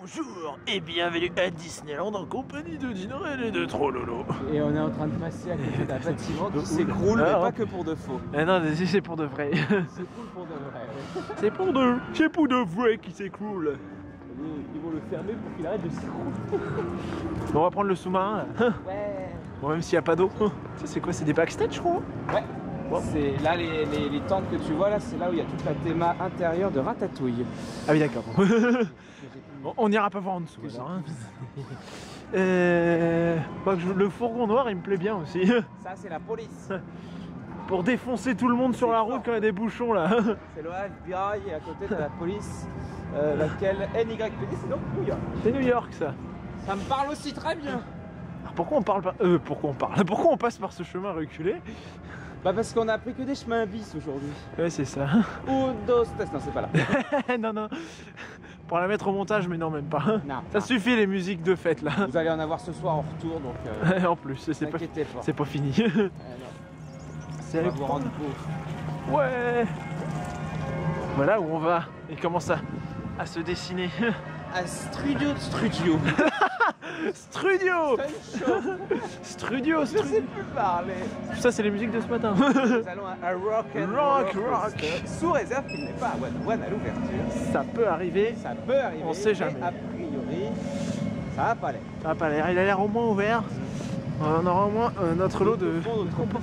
Bonjour et bienvenue à Disneyland en compagnie de Dinorel et de Trollolo. Et on est en train de passer à côté d'un bâtiment qui s'écroule, mais pas que pour de faux. Non, c'est pour de vrai. C'est cool pour de vrai, ouais. C'est pour de vrai qui s'écroule. Ils vont le fermer pour qu'il arrête de s'écrouler. Bon, on va prendre le sous-marin là. Ouais. Bon, même s'il n'y a pas d'eau. Ça c'est quoi? C'est des backstage je crois? Ouais. Bon. C'est là les tentes que tu vois là, c'est là où il y a toute la théma intérieure de Ratatouille. Ah oui d'accord. Bon, on n'ira pas voir en dessous alors, hein. Le fourgon noir il me plaît bien aussi. Ça c'est la police. Pour défoncer tout le monde sur la route quand il y a des bouchons là. C'est le FBI et à côté de la police, laquelle NYPD, c'est donc New York. C'est New York ça. Ça me parle aussi très bien. Alors, pourquoi on parle pas pourquoi on passe par ce chemin reculé? Bah parce qu'on a pris que des chemins bis aujourd'hui. Ouais c'est ça. Ou dos test, non c'est pas là. Non. Pour la mettre au montage mais non même pas. Non, ça suffit les musiques de fête là. Vous allez en avoir ce soir en retour donc en plus c'est pas fini. C'est allé vous rendre beau. Ouais. Voilà où on va. Il commence à se dessiner. À Strudio. Strudio. Je sais plus parler. Ça c'est les musiques de ce matin. Nous allons à Rock. Sous réserve qu'il n'est pas à One à l'ouverture. Ça peut arriver. On sait jamais. A priori, ça va pas l'air. Ça va pas l'air. Il a l'air au moins ouvert. On aura au moins notre lot de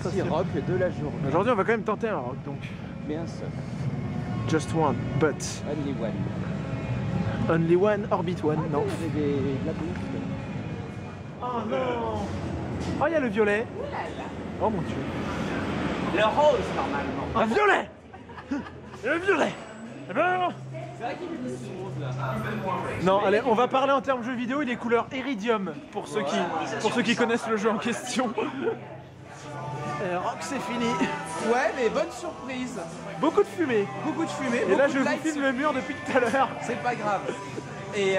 petit rock de la journée. Aujourd'hui on va quand même tenter un rock donc. Bien sûr. Just one, but. Only one. Only one, orbit one, non. Il y avait de la bouffe. Oh non. Oh il y a le violet. Oh mon dieu. Le rose normalement. Un violet. Le violet. Eh ben. C'est vrai qu'il est plus rose là. Non, allez, on va parler en termes jeux vidéo, il est couleur iridium pour ceux qui connaissent le jeu en question. Rock c'est fini. Ouais, mais bonne surprise. Beaucoup de fumée. Et là je vous filme le mur depuis tout à l'heure. C'est pas grave. Et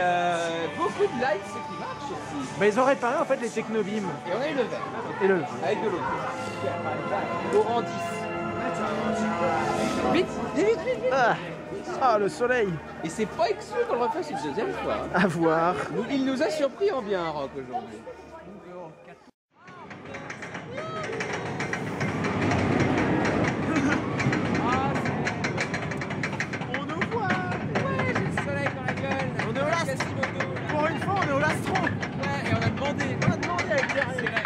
beaucoup de lights, ce qui marche aussi. Mais ils ont réparé en fait les technobeams. Et on a eu le vert. Et le avec de l'eau. Au rang 10. Vite. Ah, le soleil. Et c'est pas exclu qu'on le refasse une deuxième fois. À voir. Il nous a surpris en bien, Rock, aujourd'hui. On nous voit. Ouais, j'ai le soleil dans la gueule. On est au last. Pour une fois, on est au lastron. Ouais, et on a demandé. à être derrière.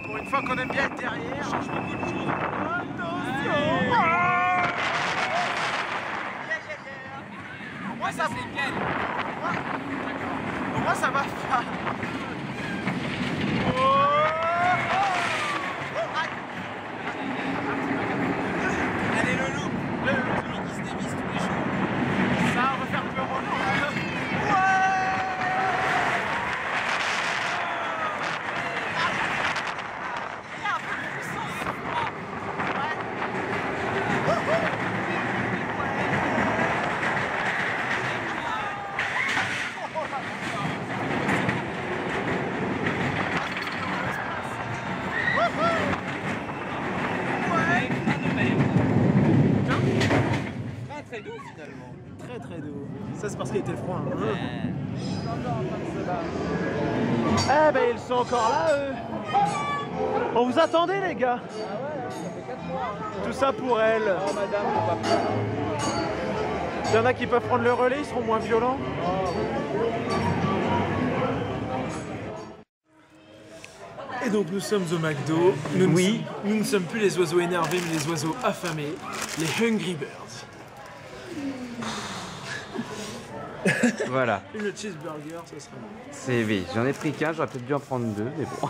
Pour une fois qu'on aime bien être derrière. Change beaucoup de choses. Attention. Moi ça c'est quel? Moi ça va pas. Allez le loup qui se dévisse tous les jours. Ça va faire peur au loup. Très doux finalement. Très doux. Ça c'est parce qu'il était froid. Eh ben ils sont encore là eux. On vous attendait les gars. Ah ouais, ça fait 4 mois. Tout ça pour elle. Oh madame, on va pas. Il y en a qui peuvent prendre le relais, ils seront moins violents. Et donc nous sommes au McDo. Nous ne sommes plus les oiseaux énervés mais les oiseaux affamés. Les Hungry Birds. Voilà. Le cheeseburger, ça serait bon. C'est oui, j'en ai pris qu'un, j'aurais peut-être dû en prendre 2, mais bon.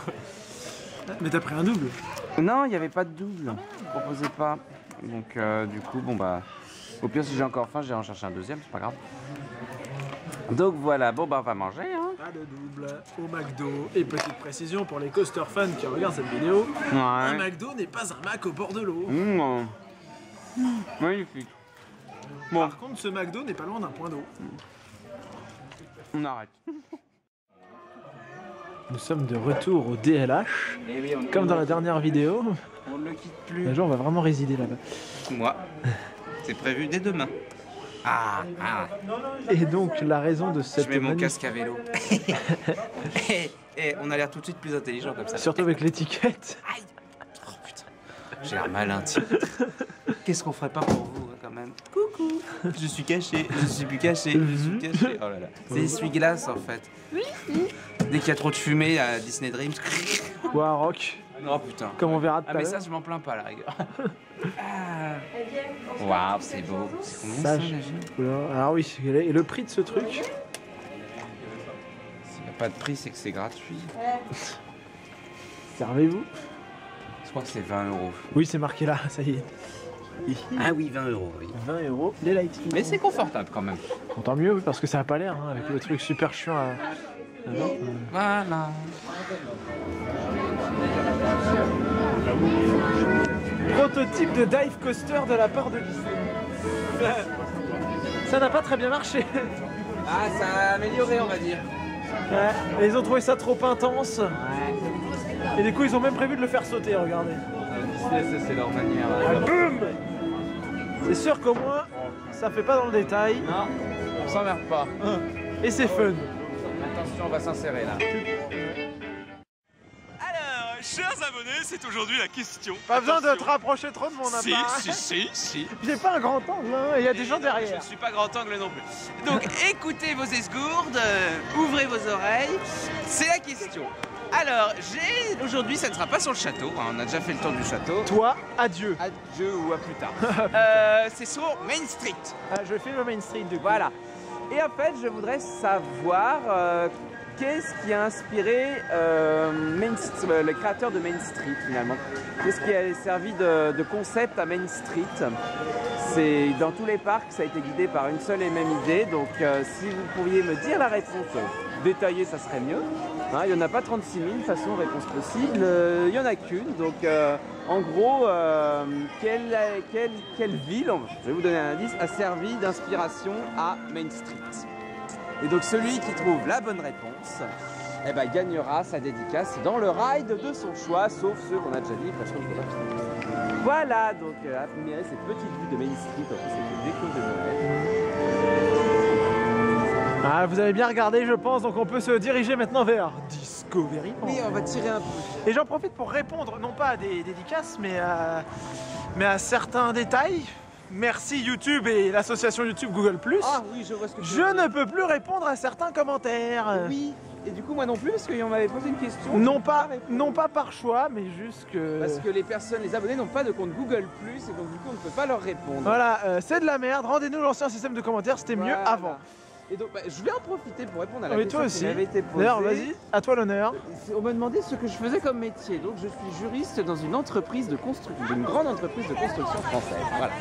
Mais t'as pris un double? Non, il n'y avait pas de double. Ils proposaient pas. Donc du coup, bon bah. Au pire, si j'ai encore faim, j'irai en chercher un deuxième, c'est pas grave. Donc voilà, bon bah on va manger hein. Pas de double au McDo. Et petite précision pour les coaster fans qui regardent cette vidéo. Ouais. Un McDo n'est pas un Mac au bord de l'eau. Magnifique. Bon. Par contre, ce McDo n'est pas loin d'un point d'eau. On arrête. Nous sommes de retour au DLH, comme dans la dernière vidéo. On ne le quitte plus. Un jour, on va vraiment résider là-bas. Moi, c'est prévu dès demain. Ah, Et donc la raison de cette je mets mon manip- casque à vélo. Et on a l'air tout de suite plus intelligent comme ça. surtout avec l'étiquette. Aïe. Oh putain, j'ai l'air malin, tiens. Qu'est-ce qu'on ferait pas pour vous hein, quand même? Coucou. Je suis caché, je suis plus caché, je suis caché. Oh là là. C'est essuie-glace en fait. Dès qu'il y a trop de fumée à Disney Dreams. Ou un rock, Oh putain. comme on verra tout Ah à mais l'heure. ça je m'en plains pas à la rigueur. Ah. Waouh, c'est beau. C'est combien ça, Sage. Nagine? Alors oui, et le prix de ce truc? S'il n'y a pas de prix, c'est que c'est gratuit. Servez-vous. Je crois que c'est 20 €. Oui, c'est marqué là, ça y est. Ah oui, 20 €, oui. 20 € les Lightning. Mais c'est confortable quand même. Bon, tant mieux, oui, parce que ça a pas l'air, hein, avec le truc super chiant à... Voilà. Prototype de dive coaster de la part de Disney. Ça n'a pas très bien marché. Ah, ça a amélioré, on va dire. Ouais, et ils ont trouvé ça trop intense. Et du coup, ils ont même prévu de le faire sauter, regardez. Disney, c'est leur manière. Ah, boum! C'est sûr qu'au moins, ça fait pas dans le détail. Non, on s'emmerde pas. Et c'est fun. Attention, on va s'insérer là. Alors, chers abonnés, c'est aujourd'hui la question. Pas besoin de te Attention. rapprocher trop de mon Si, appareil. si. J'ai pas un grand angle, hein, il y a des gens Je derrière. ne suis pas grand angle non plus. Donc écoutez vos esgourdes, ouvrez vos oreilles, c'est la question. Alors, aujourd'hui, ça ne sera pas sur le château, hein, on a déjà fait le tour du château. Toi, adieu. Adieu ou à plus tard. C'est sur Main Street. Ah, je filme Main Street du coup. Voilà. Et en fait, je voudrais savoir qu'est-ce qui a inspiré le créateur de Main Street finalement. Qu'est-ce qui a servi de concept à Main Street? C'est dans tous les parcs, ça a été guidé par une seule et même idée. Donc, si vous pouviez me dire la réponse détaillée, ça serait mieux. Hein, il n'y en a pas 36 000 façons de réponse possible. Il n'y en a qu'une. Donc, en gros, quelle ville, je vais vous donner un indice, a servi d'inspiration à Main Street? Et donc, celui qui trouve la bonne réponse, eh ben, gagnera sa dédicace dans le ride de son choix, sauf ceux qu'on a déjà dit, parce qu'on ne peut pas finir. Voilà, donc admirez cette petite vue de Main Street, en plus c'est le déco de Noël. Ah, vous avez bien regardé, je pense, donc on peut se diriger maintenant vers Discovery. Oui, on va tirer un peu. Et j'en profite pour répondre, non pas à des dédicaces, mais à certains détails. Merci YouTube et l'association YouTube Google+. Ah oui, je vois ce que tu Je ne peux plus répondre à certains commentaires. Oui, et du coup moi non plus, parce qu'on m'avait posé une question. Non pas par choix, mais juste que... Parce que les abonnés n'ont pas de compte Google+, et donc du coup on ne peut pas leur répondre. Voilà, c'est de la merde. Rendez-nous l'ancien système de commentaires, c'était mieux Voilà. avant. Et donc je vais en profiter pour répondre à la Oui, question toi qui aussi. m'avait été posée. D'ailleurs, vas-y, à toi l'honneur. On m'a demandé ce que je faisais comme métier. Donc je suis juriste dans une entreprise de construction, d'une grande entreprise de construction française. Voilà.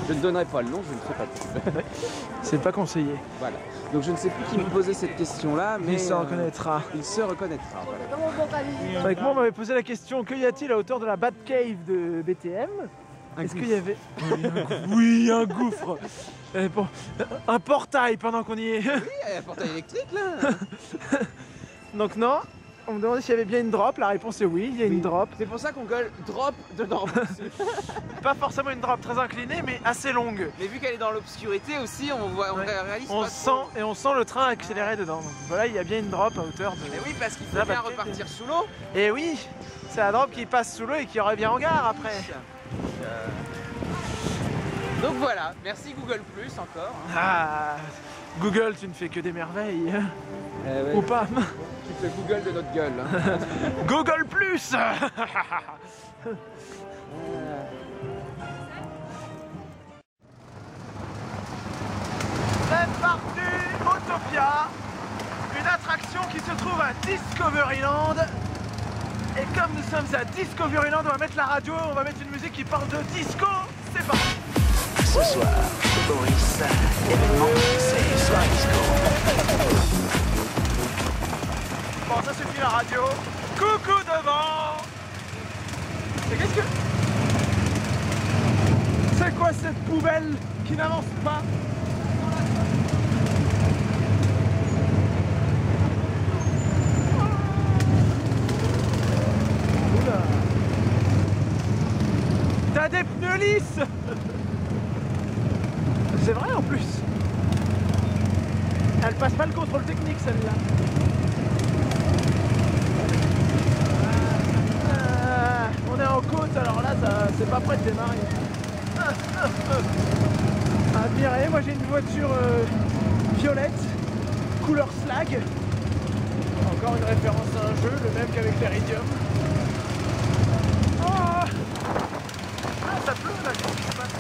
Je ne donnerai pas le nom, je ne sais pas qui. C'est pas conseillé. Voilà. Donc je ne sais plus qui me posait cette question-là, mais Il se reconnaîtra. Il se reconnaîtra. Voilà. Avec moi, on m'avait posé la question, que y a-t-il à hauteur de la Batcave de BTM? Est-ce qu'il y avait... Oui, un gouffre. Bon, un portail pendant qu'on y est. Oui, il y a un portail électrique là. Donc non, on me demandait s'il y avait bien une drop. La réponse est oui, il y a une drop. C'est pour ça qu'on gueule drop dedans. Pas forcément une drop très inclinée, mais assez longue. Mais vu qu'elle est dans l'obscurité aussi, on voit, on Ouais. réalise On pas sent, trop. et on sent le train accélérer dedans. Donc voilà, il y a bien une drop à hauteur de... Mais oui, parce qu'il faut La bien Batcave. repartir sous l'eau. Et oui, c'est la drop qui passe sous l'eau et qui revient en gare après. Donc voilà, merci Google Plus encore. Hein. Ah, Google, tu ne fais que des merveilles. Ouais, Ou pas. tu fais Google de notre gueule. Hein. Google Plus. C'est parti, Autopia, une attraction qui se trouve à Discoveryland. Et comme nous sommes à Discoveryland, on va mettre la radio, on va mettre une musique qui parle de disco. C'est parti. Ce soir, Boris, événement, c'est soirée disco. Bon, ça suffit la radio. Coucou devant. Et qu'est-ce que... C'est quoi cette poubelle qui n'avance pas? Oula. T'as des pneus lisses. C'est vrai en plus. Elle passe pas le contrôle technique celle-là. On est en côte, alors là c'est pas prêt de démarrer. Admirez, moi j'ai une voiture violette, couleur slag. Encore une référence à un jeu, le même qu'avec l'Iridium. Oh ah, ça pleut là, qu'est-ce qui se passe?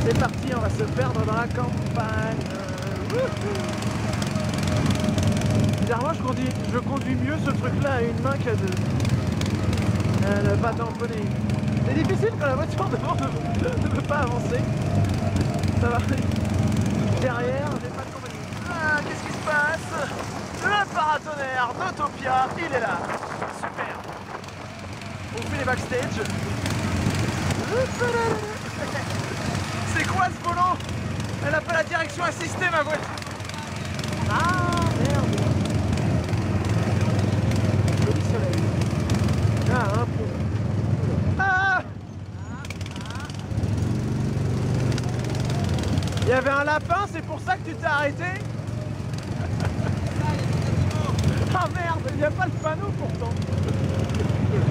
C'est parti, on va se perdre dans la campagne. Bizarrement, je conduis mieux ce truc-là à une main qu'à deux. Ne pas tamponner. C'est difficile quand la voiture devant ne veut pas avancer. Ça va. Derrière, j'ai pas de compagnie. Ah, qu'est-ce qui se passe? Le paratonnerre d'Autopia, il est là. Super. On fait les backstage. C'est quoi ce volant? Elle a pas la direction assistée, ma voiture. Ah, merde. Joli soleil. Ah, un peu. Ah! Il y avait un lapin, c'est pour ça que tu t'es arrêté? Ah merde, il n'y a pas le panneau pourtant.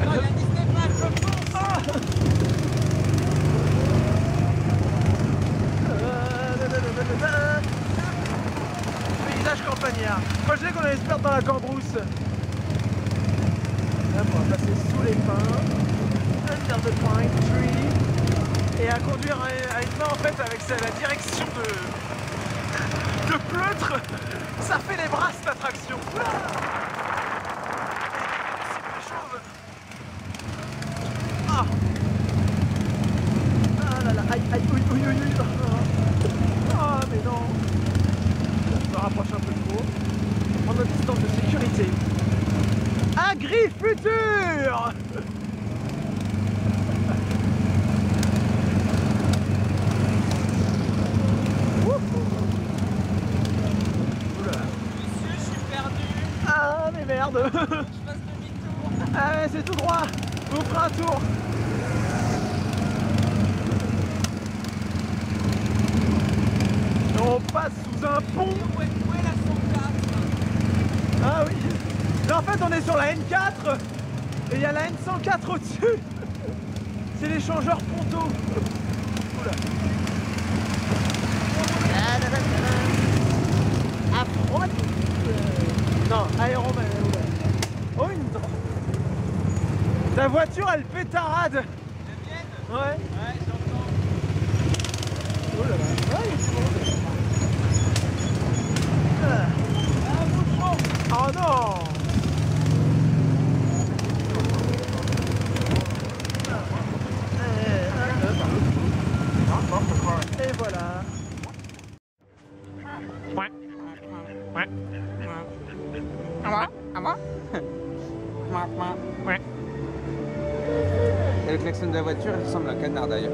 Non, il a dit c'était pas, je pense. Ah! Paysage campagnard. Moi je sais qu'on allait se perdre dans la cambrousse. Là, on va passer sous les pins. Under the pine tree. Et à conduire à une main en fait avec la direction de pleutre. Ça fait les bras cette attraction. Ah. Ah là là, aïe aïe, oui, oui, oui, oui. Ah mais non. Je me rapproche un peu trop. Prendre notre distance de sécurité. Agrifutur. Monsieur, je suis perdu. Ah mais merde. Je passe demi-tour. Ah ouais, c'est tout droit. On fera un tour. On passe sous un pont. Où est la 104? Ah oui. Là en fait on est sur la N4 et il y a la N104 au-dessus. C'est l'échangeur Ponto. Oula. Afro. Non, aéromène. Oh une. Ta voiture elle pétarade. La mienne? Ouais. Ouais, j'entends. Oh là là. Ouais, c'est bon. Oh non! Et voilà. Et le klaxon de la voiture, il ressemble à un canard d'ailleurs.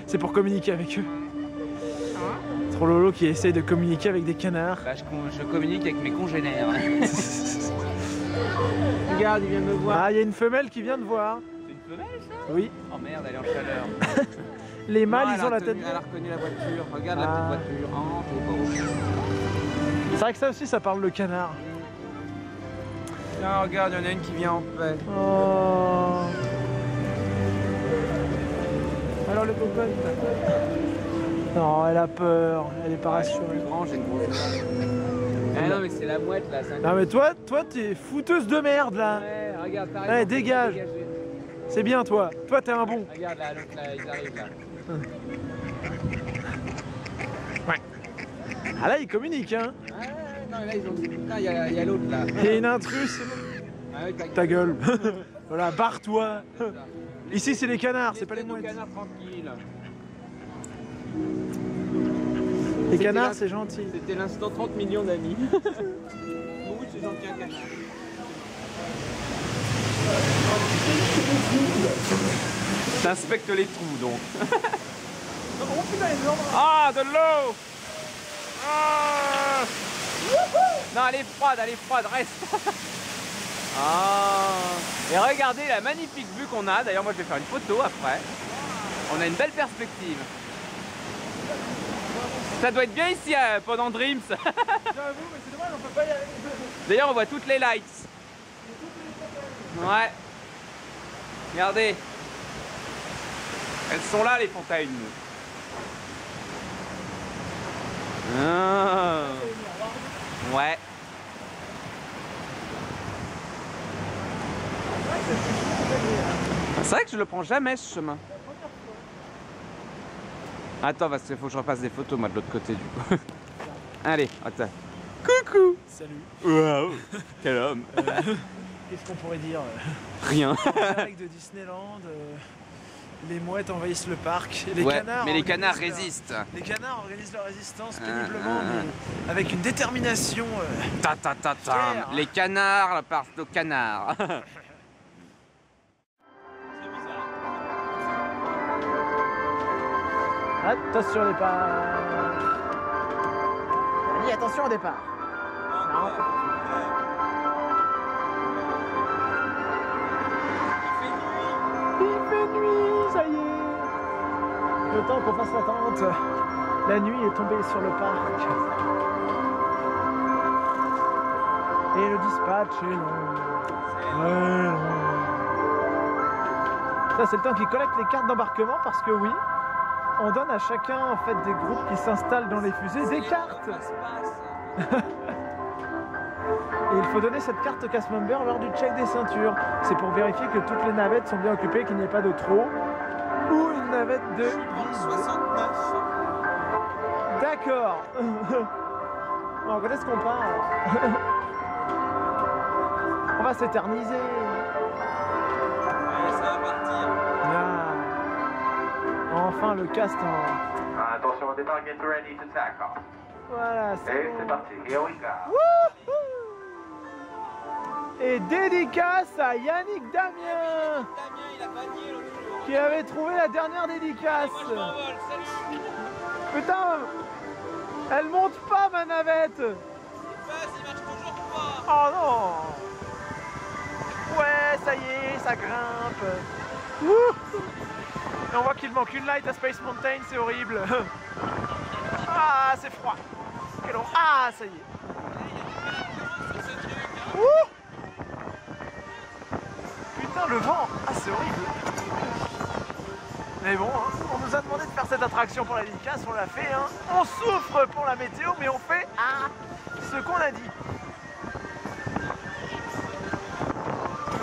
C'est pour communiquer avec eux. Trop lolo qui essaye de communiquer avec des canards. Bah, je communique avec mes congénères. Regarde, il vient de me voir. Ah, il y a une femelle qui vient de voir. C'est une femelle ça? Oui. Oh merde, elle est en chaleur. Les mâles, Non, ils ont la tête. Elle a reconnu la voiture. Regarde la Ah. petite voiture. Oh, c'est beau. C'est vrai que ça aussi, ça parle de canard. Tiens, regarde, il y en a une qui vient en paix. Oh. Alors le cocotte. Non, elle a peur. Elle est pas Je suis rassurée. plus grand, j'ai une grosse voix. Ah non, mais c'est la mouette là. C'est un- Non mais toi t'es fouteuse de merde là. Ouais, regarde, t'arrives. Allez, dégage. C'est bien toi. Toi t'es un bon. Regarde là, l'autre là, ils arrivent là. Ah là, ils communiquent hein. Ah non, là ils ont dit putain, il y a l'autre là. Il y a une intruse. Ah, ouais, Ta gueule. Voilà, barre-toi. Ici c'est les canards, c'est pas les mouettes. canards tranquilles. Les C'était canards là- c'est gentil. C'était l'instant 30 millions d'amis. Oui, c'est gentil un canard. T'inspectes les trous donc. Oh putain, les gens. Ah, de l'eau. Ah. Non, elle est froide, reste. Ah. Et regardez la magnifique vue qu'on a. D'ailleurs, moi je vais faire une photo après. On a une belle perspective. Ça doit être bien ici pendant Dreams. J'avoue, mais c'est dommage, on peut pas y aller. D'ailleurs, on voit toutes les lights. Ouais. Regardez. Elles sont là, les fontaines. Ah. Ouais. C'est vrai que je le prends jamais ce chemin. Attends, parce qu'il faut que je refasse des photos moi de l'autre côté du coup. Allez, attends. Coucou. Salut. Waouh. Quel homme. Qu'est-ce qu'on pourrait dire Rien. Avec de Disneyland, les mouettes envahissent le parc. Et les Ouais, canards mais les canards organisent résistent. Les canards organisent leur résistance péniblement, mais avec une détermination. Ta ta ta ta. Fier, hein. Les canards partent aux canards. Attention au départ. Allez, attention au départ. Il fait nuit, ça y est. Le temps qu'on fasse l'attente. La nuit est tombée sur le parc. Et le dispatch est long. Ouais, long. Ça, c'est le temps qu'ils collectent les cartes d'embarquement parce que oui, on donne à chacun en fait des groupes qui s'installent dans les fusées des cartes. Et il faut donner cette carte au cast member lors du check des ceintures. C'est pour vérifier que toutes les navettes sont bien occupées, qu'il n'y ait pas de trop. Ou une navette de... 69. D'accord. On connaît ce qu'on parle. On va s'éterniser. Ouais, ça va partir. Ah. Enfin le cast en... Attention au départ, get ready to tackle. Voilà, Et c'est c'est bon. parti, here we go. Wouhou. Et dédicace à Yannick Damien Damien, il a bagné l'autre jour. qui avait trouvé la dernière dédicace. Moi, je m'envole, salut. Putain, elle monte pas ma navette. Vas-y, marche toujours pas. Oh non. Ouais, ça y est, ça grimpe. Wouh. Et on voit qu'il manque une light à Space Mountain, c'est horrible. Ah, c'est froid. Quel horreur. Ah, ça y est. Ouh. Putain, le vent. Ah, c'est horrible. Mais bon, hein, on nous a demandé de faire cette attraction pour la dédicace, on l'a fait. Hein. On souffre pour la météo, mais on fait ce qu'on a dit.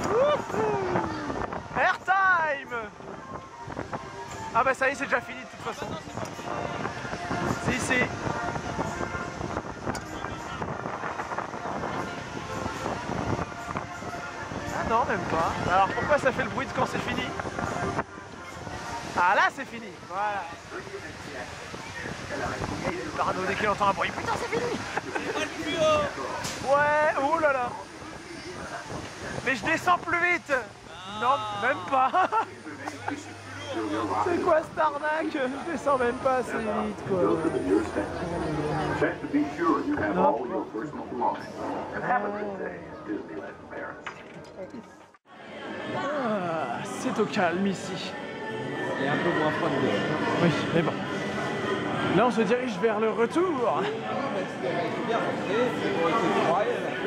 Wouhou. Airtime. Ah bah ça y est, c'est déjà fini de toute façon. Si, si. Ah non, même pas. Alors pourquoi ça fait le bruit de quand c'est fini? Ah là c'est fini, voilà. Il est parano dès qu'il entend un bruit. Putain c'est fini. Pas le plus haut. Ouais, oh là là. Mais je descends plus vite. Non, même pas. C'est quoi cette arnaque? Je descends même pas assez vite quoi. Check to be sure you have all your personal belongings. And have a good day at Disneyland Paris. Ah, c'est au calme ici. Il est un peu moins froid que dehors. Oui, mais bon. Là on se dirige vers le retour.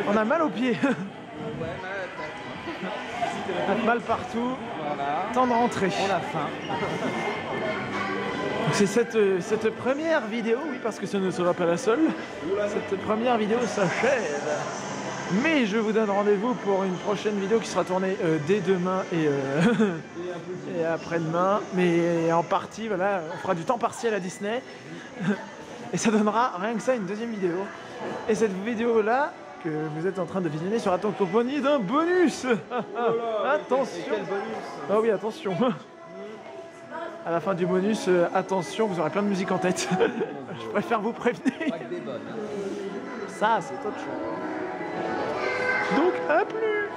On a mal aux pieds. On a mal partout. Voilà. Temps de rentrer. On a faim. C'est cette première vidéo, oui, parce que ce ne sera pas la seule. Cette première vidéo s'achève. Mais je vous donne rendez-vous pour une prochaine vidéo qui sera tournée dès demain et après-demain. Mais en partie, voilà, on fera du temps partiel à Disney. Et ça donnera rien que ça une deuxième vidéo. Et cette vidéo-là, que vous êtes en train de visionner, sera accompagnée d'un bonus. Attention. Quel bonus. Ah oui, attention. À la fin du bonus, attention, vous aurez plein de musique en tête. Je préfère vous prévenir. Pas que des bonnes. Ça, c'est autre chose. Donc, à plus.